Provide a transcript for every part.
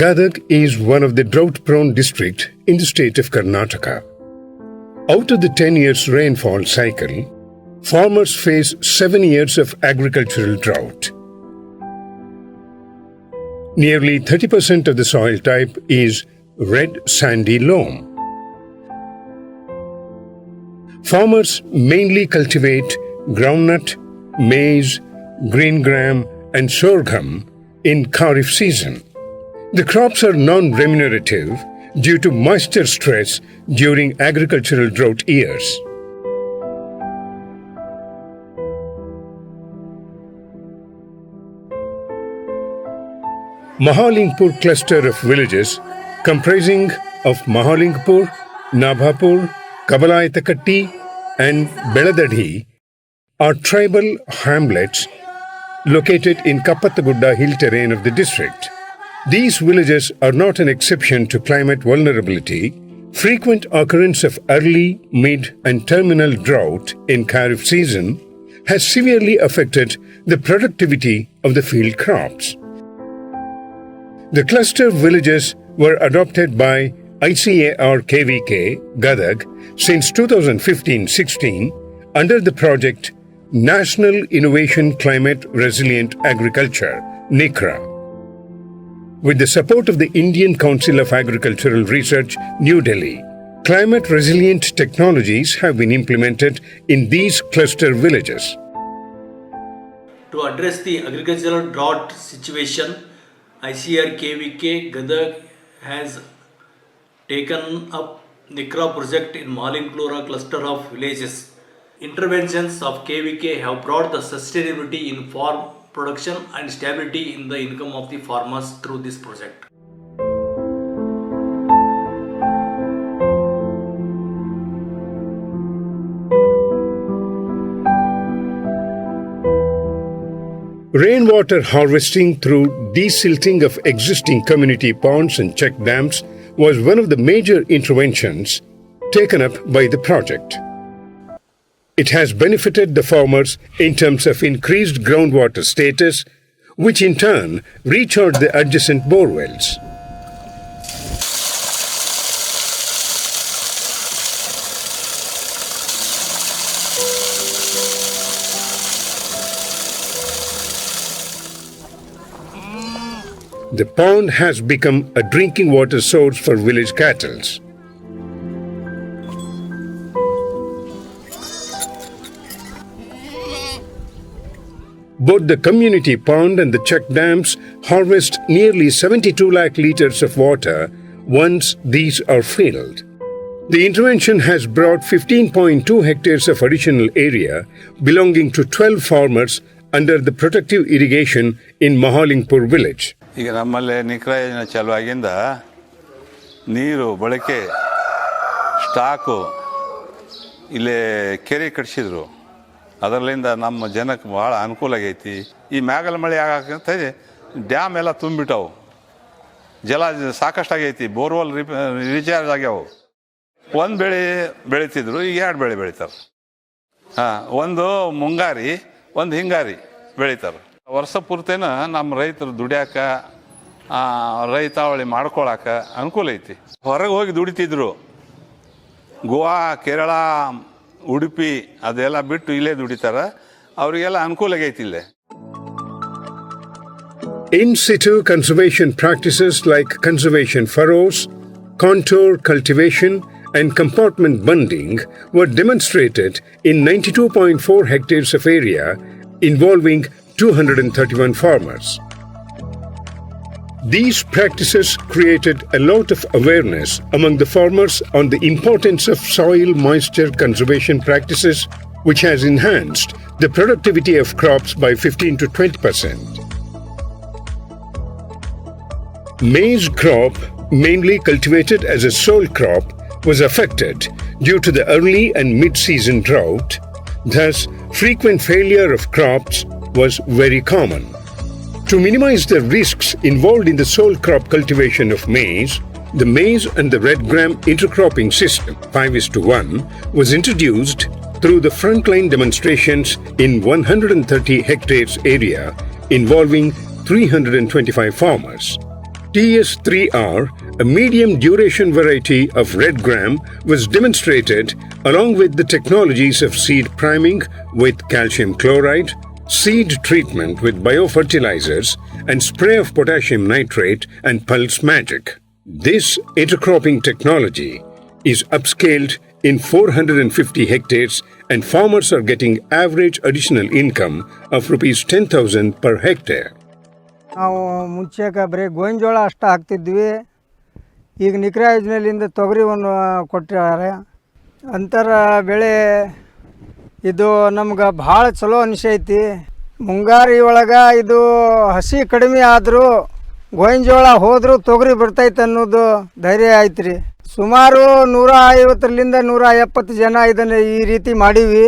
Gadag is one of the drought-prone districts in the state of Karnataka. Out of the 10 years rainfall cycle, farmers face 7 years of agricultural drought. Nearly 30% of the soil type is red sandy loam. Farmers mainly cultivate groundnut, maize, green gram and sorghum in Kharif season. The crops are non-remunerative due to moisture stress during agricultural drought years. Mahalingpur cluster of villages comprising of Mahalingpur, Nabhapur, Kabalayattakatti and Beladadhi are tribal hamlets located in Kappatagudda hill terrain of the district. These villages are not an exception to climate vulnerability. Frequent occurrence of early, mid and terminal drought in Kharif season has severely affected the productivity of the field crops. The cluster villages were adopted by ICAR KVK, Gadag, since 2015-16 under the project National Innovation Climate Resilient Agriculture, NICRA. With the support of the Indian Council of Agricultural Research, New Delhi, climate resilient technologies have been implemented in these cluster villages. To address the agricultural drought situation, ICR KVK Gadag has taken up NICRA project in Mahalingpur cluster of villages. Interventions of KVK have brought the sustainability in farm production and stability in the income of the farmers through this project. Rainwater harvesting through desilting of existing community ponds and check dams was one of the major interventions taken up by the project. It has benefited the farmers in terms of increased groundwater status, which in turn recharged the adjacent borewells. The pond has become a drinking water source for village cattle. Both the community pond and the check dams harvest nearly 72 lakh litres of water once these are filled. The intervention has brought 15.2 hectares of additional area belonging to 12 farmers under the protective irrigation in Mahalingpur village. ಈಗ ನಮ್ಮಲ್ಲಿ ನಿಕ್ರಾ ಯೋಜನೆ ಚಾಲುವಾಗಿಂದ ನೀರು ಬಳಕೆ stock ಇಲ್ಲೇ ಕೆರೆ ಕಟ್ಸಿದ್ರು. ಅದರಲ್ಲಿಂದ ನಮ್ಮ ಜನಕ್ಕೆ ಭಾಳ ಅನುಕೂಲ ಆಗೈತಿ. ಈ ಮ್ಯಾಗಲ ಮಳೆ ಆಗಂತ ಡ್ಯಾಮ್ ಎಲ್ಲ ತುಂಬಿಟ್ಟವು, ಜಲ ಸಾಕಷ್ಟಾಗೈತಿ, ಬೋರ್ವೆಲ್ ರೀಚಾರ್ಜ್ ಆಗ್ಯಾವು. ಒಂದು ಬೆಳೆ ಬೆಳೀತಿದ್ರು, ಈಗ 2 ಬೆಳೆ ಬೆಳೀತಾರೆ. ಒಂದು ಮುಂಗಾರಿ ಒಂದು ಹಿಂಗಾರಿ ಬೆಳೀತಾರೆ. ವರ್ಷ ಪೂರ್ತಿನ ನಮ್ಮ ರೈತರು ದುಡ್ಯಾಕ ರೈತಾವಳಿ ಮಾಡ್ಕೊಳಕ ಅನುಕೂಲ ಐತಿ. ಹೊರಗೆ ಹೋಗಿ ದುಡಿತಿದ್ರು, ಗೋವಾ, ಕೇರಳ, ಉಡುಪಿ ಅದೆಲ್ಲ ಬಿಟ್ಟು ಇಲ್ಲೇ ದುಡಿತಾರೆ. ಅವರಿಗೆಲ್ಲ ಅನುಕೂಲ ಆಗೈತಿ ಇಲ್ಲೇ. In situ conservation practices like conservation furrows, contour cultivation and compartment bunding were demonstrated in 92.4 hectares of area involving 231 farmers. These practices created a lot of awareness among the farmers on the importance of soil moisture conservation practices, which has enhanced the productivity of crops by 15 to 20%. Maize crop, mainly cultivated as a sole crop, was affected due to the early and mid-season drought. Thus, frequent failure of crops was very common. To minimize the risks involved in the sole crop cultivation of maize, the maize and the red gram intercropping system 5:1 was introduced through the frontline demonstrations in 130 hectares area involving 325 farmers. TS3R, a medium duration variety of red gram, was demonstrated along with the technologies of seed priming with calcium chloride, seed treatment with biofertilizers, and spray of potassium nitrate and pulse magic. This intercropping technology is upscaled in 450 hectares and farmers are getting average additional income of rupees 10,000 per hectare. ನಾವು ಮುಂಚೆಗೆ ಬರೀ ಗೋವಿನ ಜೋಳ ಅಷ್ಟು ಹಾಕ್ತಿದ್ವಿ. ಈಗ ನಿಕ್ರಾ ಯೋಜನೆಯಿಂದ ತೊಗರಿವನ್ನು ಕೊಟ್ಟಿದ್ದಾರೆ. ಅಂತರ ಬೆಳೆ ಇದು ನಮ್ಗೆ ಭಾಳ ಚಲೋ ಅನಿಸೈತಿ. ಮುಂಗಾರಿ ಒಳಗೆ ಇದು ಹಸಿ ಕಡಿಮೆ ಆದರೂ ಗೋವಿನ ಜೋಳ ಹೋದರೂ ತೊಗರಿ ಬರ್ತೈತೆ ಅನ್ನೋದು ಧೈರ್ಯ ಐತೆ ರೀ. ಸುಮಾರು 150ರಿಂದ 170 ಜನ ಇದನ್ನು ಈ ರೀತಿ ಮಾಡೀವಿ.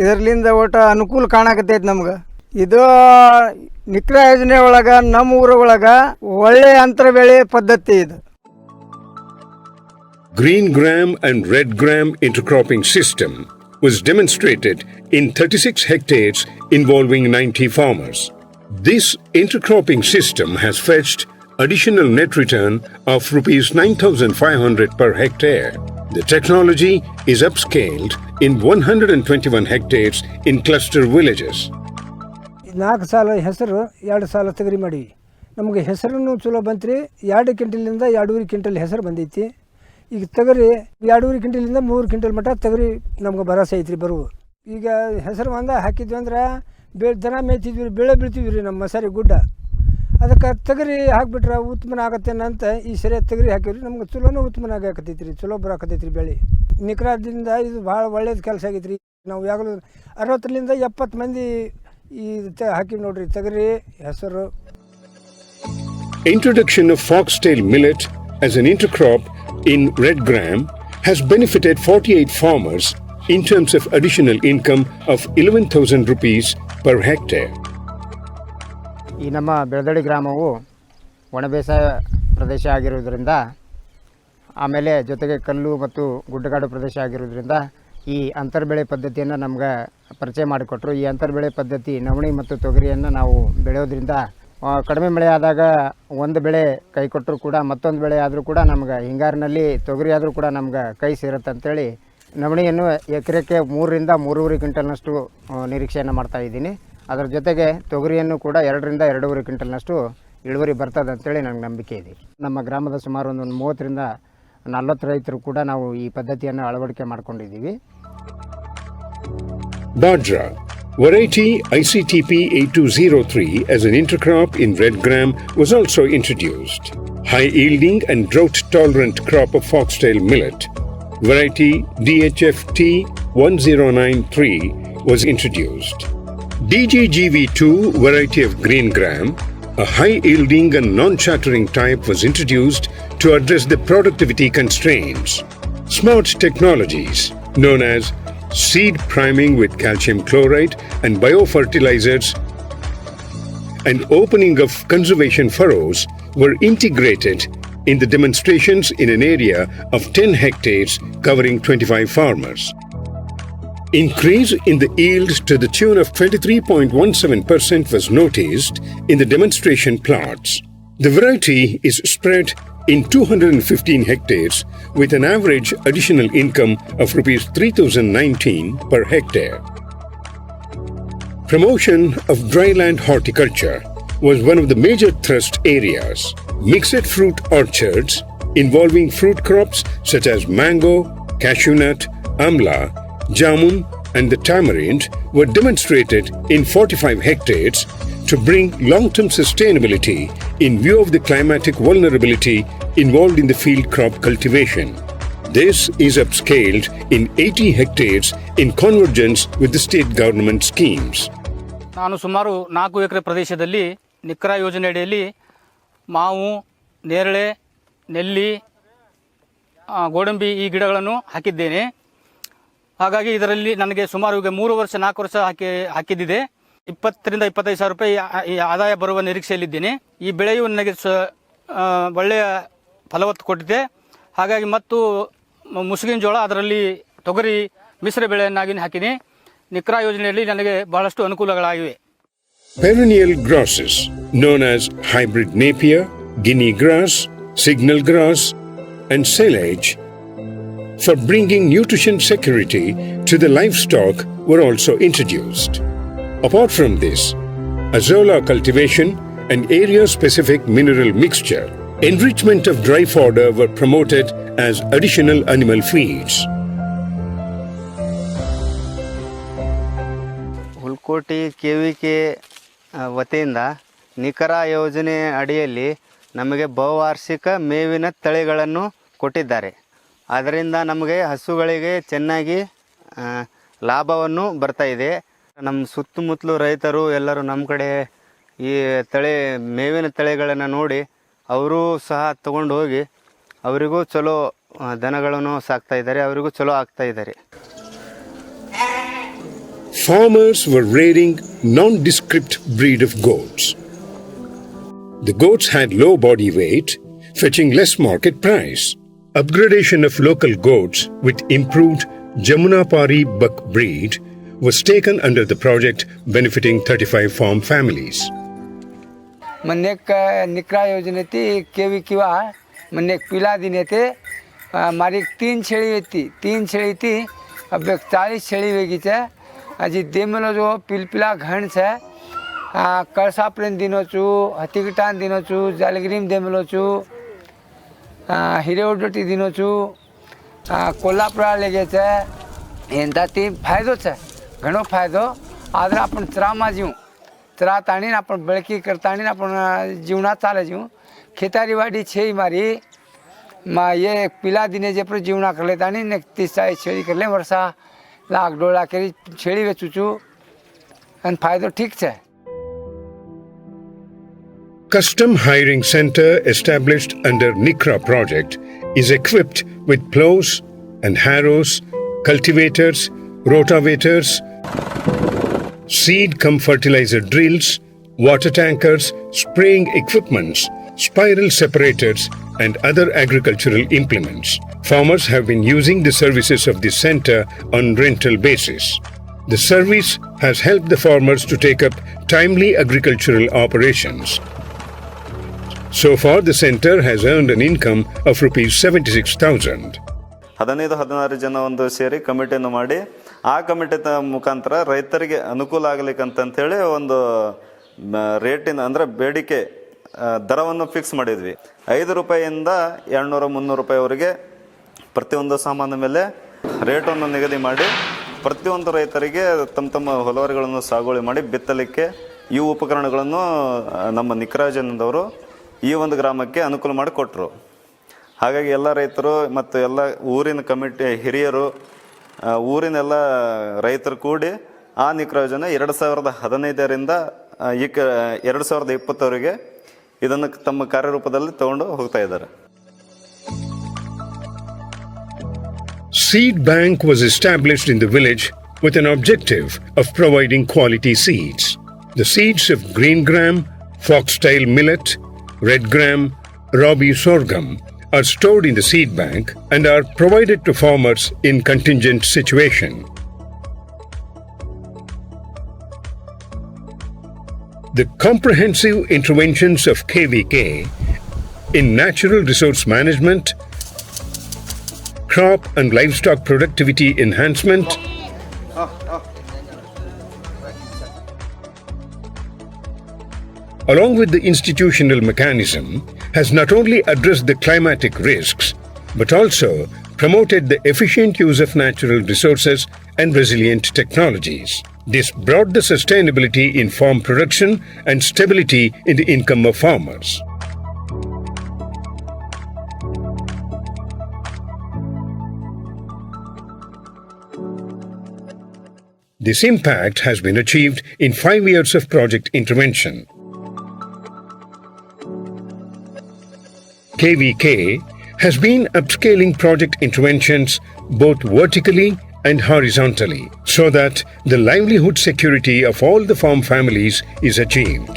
ಇದರಿಂದ ಒಟ್ಟು ಅನುಕೂಲ ಕಾಣಕತ್ತೈತೆ ನಮ್ಗೆ. ಇದು ನಿಕ್ರಾ ಯೋಜನೆ ಒಳಗೆ ನಮ್ಮ ಊರ ಒಳಗೆ ಒಳ್ಳೆಯ ಅಂತರ ಬೆಳೆ ಪದ್ಧತಿ ಇದು. Green gram and red gram intercropping system was demonstrated in 36 hectares involving 90 farmers. This intercropping system has fetched additional net return of rupees 9,500 per hectare. The technology is upscaled in 121 hectares in cluster villages. 4 ಸಾಲ ಹೆಸರು 2 ಸಾಲ ತೊಗರಿ ಮಾಡೀವಿ. ನಮಗೆ ಹೆಸರನ್ನು ಚಲೋ ಬಂತ್ರಿ. 2 ಕ್ವಿಂಟಲಿಂದ 2.5 quintal ಹೆಸರು ಬಂದೈತಿ. ಈಗ ತೊಗರಿ 2.5 ಕ್ವಿಂಟಲಿಂದ 3 ಕ್ವಿಂಟಲ್ ಮಟ್ಟ ತೊಗರಿ ನಮ್ಗೆ ಭರವಸೆ ಐತ್ರಿ ಬರುವ. ಈಗ ಹೆಸರು ಒಂದ ಹಾಕಿದ್ವಿ ಅಂದ್ರೆ ದನ ಮೇಯ್ತಿದ್ವಿ, ಬೆಳೆ ಬೀಳ್ತೀವಿ ರೀ ನಮ್ಮ ಮಸಾರಿ ಗುಡ್ಡ. ಅದಕ್ಕೆ ತೊಗರಿ ಹಾಕಿಬಿಟ್ರೆ ಉತ್ಪನ್ನ ಆಗತ್ತೇನಂತ ಈ ಸರಿ ತೊಗರಿ ಹಾಕಿವ್ರಿ. ನಮ್ಗೆ ಚಲೋನೂ ಉತ್ಪನ್ನ ಆಗಕತ್ತೈತಿ ರೀ, ಚಲೋ ಬರಾಕತ್ತೈತಿ ರೀ ಬೆಳೆ. ನಿಕ್ರಾದಿಂದ ಇದು ಭಾಳ ಒಳ್ಳೇದು ಕೆಲಸ ಆಗೈತೆ ರೀ. ನಾವು ಯಾವಾಗಲೂ 60ರಿಂದ 70 ಮಂದಿ ಈ ಹಾಕಿ ನೋಡ್ರಿ ತೊಗರಿ ಹೆಸರು. Introduction of foxtail millet as an intercrop in red gram has benefited 48 farmers in terms of additional income of 11,000 rupees per hectare. ಈ ನಮ್ಮ ಬೆಳದಡಿ ಗ್ರಾಮವು ಒಣ ಬೇಸಾಯ ಪ್ರದೇಶ ಆಗಿರುವುದರಿಂದ, ಆಮೇಲೆ ಜೊತೆಗೆ ಕಲ್ಲು ಮತ್ತು ಗುಡ್ಡಗಾಡು ಪ್ರದೇಶ ಆಗಿರುವುದರಿಂದ ಈ ಅಂತರ್ಬೆಳೆ ಪದ್ಧತಿಯನ್ನು ನಮ್ಗೆ ಪರಿಚಯ ಮಾಡಿಕೊಟ್ರು. ಈ ಅಂತರ್ಬೆಳೆ ಪದ್ಧತಿ ನವಣೆ ಮತ್ತು ತೊಗರಿಯನ್ನು ನಾವು ಬೆಳೆಯೋದ್ರಿಂದ ಕಡಿಮೆ ಮಳೆ ಆದಾಗ ಒಂದು ಬೆಳೆ ಕೈ ಕೊಟ್ಟರು ಕೂಡ ಮತ್ತೊಂದು ಬೆಳೆ ಆದರೂ ಕೂಡ ನಮ್ಗೆ ಹಿಂಗಾರಿನಲ್ಲಿ ತೊಗರಿ ಆದರೂ ಕೂಡ ನಮ್ಗೆ ಕೈ ಸೇರುತ್ತೆ ಅಂತೇಳಿ ನವಣೆಯನ್ನು ಎಕರೆಕ್ಕೆ 3ರಿಂದ 3.5 ಕ್ವಿಂಟಲ್ನಷ್ಟು ನಿರೀಕ್ಷೆಯನ್ನು ಮಾಡ್ತಾಯಿದ್ದೀನಿ. ಅದರ ಜೊತೆಗೆ ತೊಗರಿಯನ್ನು ಕೂಡ 2ರಿಂದ 2.5 ಕ್ವಿಂಟಲ್ನಷ್ಟು ಇಳುವರಿ ಬರ್ತದೆ ಅಂತೇಳಿ ನನಗೆ ನಂಬಿಕೆ ಇದೆ. ನಮ್ಮ ಗ್ರಾಮದ ಸುಮಾರು ಒಂದು 30ರಿಂದ 40 ರೈತರು ಕೂಡ ನಾವು ಈ ಪದ್ಧತಿಯನ್ನು ಅಳವಡಿಕೆ ಮಾಡ್ಕೊಂಡಿದ್ದೀವಿ. Bajra, variety ICTP 8203 as an intercrop in red gram was also introduced. High yielding and drought tolerant crop of foxtail millet, variety DHFT 1093 was introduced. DGGV2 variety of green gram, a high yielding and non-chattering type, was introduced to address the productivity constraints. Smart technologies known as seed priming with calcium chloride and biofertilizers and opening of conservation furrows were integrated in the demonstrations in an area of 10 hectares covering 25 farmers. Increase in the yield to the tune of 23.17% was noticed in the demonstration plots. The variety is spread in 215 hectares with an average additional income of rupees 3,019 per hectare. Promotion of dryland horticulture was one of the major thrust areas. Mixed fruit orchards involving fruit crops such as mango, cashew nut, amla, jamun and the tamarind were demonstrated in 45 hectares to bring long-term sustainability in view of the climatic vulnerability involved in the field crop cultivation. This is upscaled in 80 hectares in convergence with the state government schemes. ನಾನು ಸುಮಾರು 4 ಎಕರೆ ಪ್ರದೇಶದಲ್ಲಿ ನಿಕ್ರಾ ಯೋಜನೆಯಡಿಯಲ್ಲಿ ಮಾವು, ನೇರಳೆ, ನೆಲ್ಲಿ, ಗೋಡಂಬಿ ಈ ಗಿಡಗಳನ್ನು ಹಾಕಿದ್ದೇನೆ. ಹಾಗಾಗಿ ಇದರಲ್ಲಿ ನನಗೆ ಸುಮಾರು ಈಗ 3 ವರ್ಷ 4 ವರ್ಷ ಹಾಕಿದ್ದಿದೆ. 20ರಿಂದ 25 ಸಾವಿರ ರೂಪಾಯಿ ಆದಾಯ ಬರುವ ನಿರೀಕ್ಷೆಯಲ್ಲಿದ್ದೇನೆ. ಈ ಬೆಳೆಯು ನನಗೆ ಒಳ್ಳೆಯ ಫಲವತ್ತು ಕೊಟ್ಟಿದೆ. ಹಾಗಾಗಿ ಮತ್ತು ಮುಸುಗಿನ ಜೋಳ, ಅದರಲ್ಲಿ ತೊಗರಿ ಮಿಶ್ರ ಬೆಳೆಯನ್ನಾಗಿ ಹಾಕಿನಿ. ನಿಕ್ರಾ ಯೋಜನೆಯಲ್ಲಿ ನನಗೆ ಬಹಳಷ್ಟು ಅನುಕೂಲಗಳಾಗಿವೆ. Perennial grasses known as hybrid napier, guinea grass, signal grass, and silage for bringing nutrition security to the livestock were also introduced. Apart from this, azolla cultivation and area-specific mineral mixture, enrichment of dry fodder were promoted as additional animal feeds. Hulkoti KVK ವತಿಯಿಂದ ನಿಖರಾ ಯೋಜನೆ ಅಡಿಯಲ್ಲಿ ನಮಗೆ ಬಹುವಾರ್ಷಿಕ ಮೇವಿನ ತಳಿಗಳನ್ನು ಕೊಟ್ಟಿದ್ದಾರೆ. ಅದರಿಂದ ನಮಗೆ ಹಸುಗಳಿಗೆ ಚೆನ್ನಾಗಿ ಲಾಭವನ್ನು ಬರ್ತಾ ಇದೆ. ನಮ್ಮ ಸುತ್ತಮುತ್ತಲು ರೈತರು ಎಲ್ಲರೂ ನಮ್ಮ ಕಡೆ ಈ ಮೇವಿನ ತಳಿಗಳನ್ನು ನೋಡಿ ಅವರು ಸಹ ತಗೊಂಡು ಹೋಗಿ ಅವರಿಗೂ ಚಲೋ ದನಗಳನ್ನು ಸಾಕ್ತಾ ಇದ್ದಾರೆ, ಅವರಿಗೂ ಚಲೋ ಆಗ್ತಾ ಇದ್ದಾರೆ. Farmers were rearing nondescript breed of goats. The goats had low body weight, fetching less market price. Upgradation of local goats with improved Jamunapari buck breed was taken under the project benefiting 35 farm families. मन्नेक निकरा योजने थी KVK मन्नेक पिला दिन थे हमारी 3 छेड़ी थी अब 40 छेड़ी वेगी थे अजी देमलो जो पिलपिला घण से कळसाप्रेन दिनो चू हतिकटान दिनो चू जालगिरीम देमलो चू हिरेवडोटी दिनो चू कोल्हापुरा लेगे छे एंता ती फायदो छे घणो फायदो आदर आपण त्रामा जीव त्रा ताणीन आपण बळकी करताणीन आपण जीवना चाले जीव खेतारी वाडी छे मारी ये पिला दिने जे पर जीवना कर ले ताणीन 30 छेड़ी कर ले वर्षा लाख 2 लाख की छेड़ी वेचू छू अन फायदो ठीक छे. Custom hiring center established under NICRA project is equipped with plows and harrows, cultivators, rotavators, seed cum fertilizer drills, water tankers, spraying equipments, spiral separators, and other agricultural implements. Farmers have been using the services of this center on rental basis. The service has helped the farmers to take up timely agricultural operations. So far, the center has earned an income of rupees 76,000. 15-16 ಜನ ಒಂದು ಸೇರಿ ಕಮಿಟಿಯನ್ನು ಮಾಡಿ ಆ committee ಮುಖಾಂತರ ರೈತರಿಗೆ ಅನುಕೂಲ ಆಗಲಿಕ್ಕಂತೇಳಿ ಒಂದು ರೇಟಿನ ಅಂದರೆ ಬೇಡಿಕೆ ದರವನ್ನು ಫಿಕ್ಸ್ ಮಾಡಿದ್ವಿ. 5 ರೂಪಾಯಿಯಿಂದ 200-300 ರೂಪಾಯಿವರೆಗೆ ಪ್ರತಿಯೊಂದು ಸಾಮಾನು ಮೇಲೆ ರೇಟನ್ನು ನಿಗದಿ ಮಾಡಿ ಪ್ರತಿಯೊಂದು ರೈತರಿಗೆ ತಮ್ಮ ಹೊಲವರಿಗಳನ್ನು ಸಾಗುವಳಿ ಮಾಡಿ ಬಿತ್ತಲಿಕ್ಕೆ ಈ ಉಪಕರಣಗಳನ್ನು ನಮ್ಮ ನಿಖರಾ ಯೋಜನೆದವರು ಈ ಒಂದು ಗ್ರಾಮಕ್ಕೆ ಅನುಕೂಲ ಮಾಡಿಕೊಟ್ರು. ಹಾಗಾಗಿ ಎಲ್ಲ ರೈತರು ಮತ್ತು ಎಲ್ಲ ಊರಿನ ಕಮಿಟಿ ಹಿರಿಯರು ಊರಿನೆಲ್ಲ ರೈತರು ಕೂಡಿ ಆ ನಿಖರಾ ಯೋಜನೆ 2015ರಿಂದ 2020ವರೆಗೆ ಇದನ್ನು ತಮ್ಮ ಕಾರ್ಯರೂಪದಲ್ಲಿ ತಗೊಂಡು ಹೋಗ್ತಾ ಇದ್ದಾರೆ. Seed bank was established in the village with an objective of providing quality seeds. The seeds of green gram, foxtail millet, red gram, rabi sorghum are stored in the seed bank and are provided to farmers in contingent situation. The comprehensive interventions of KVK in natural resource management, crop and livestock productivity enhancement, along with the institutional mechanism, has not only addressed the climatic risks, but also promoted the efficient use of natural resources and resilient technologies. This brought the sustainability in farm production and stability in the income of farmers. This impact has been achieved in 5 years of project intervention. KVK has been upscaling project interventions both vertically and horizontally so that the livelihood security of all the farm families is achieved.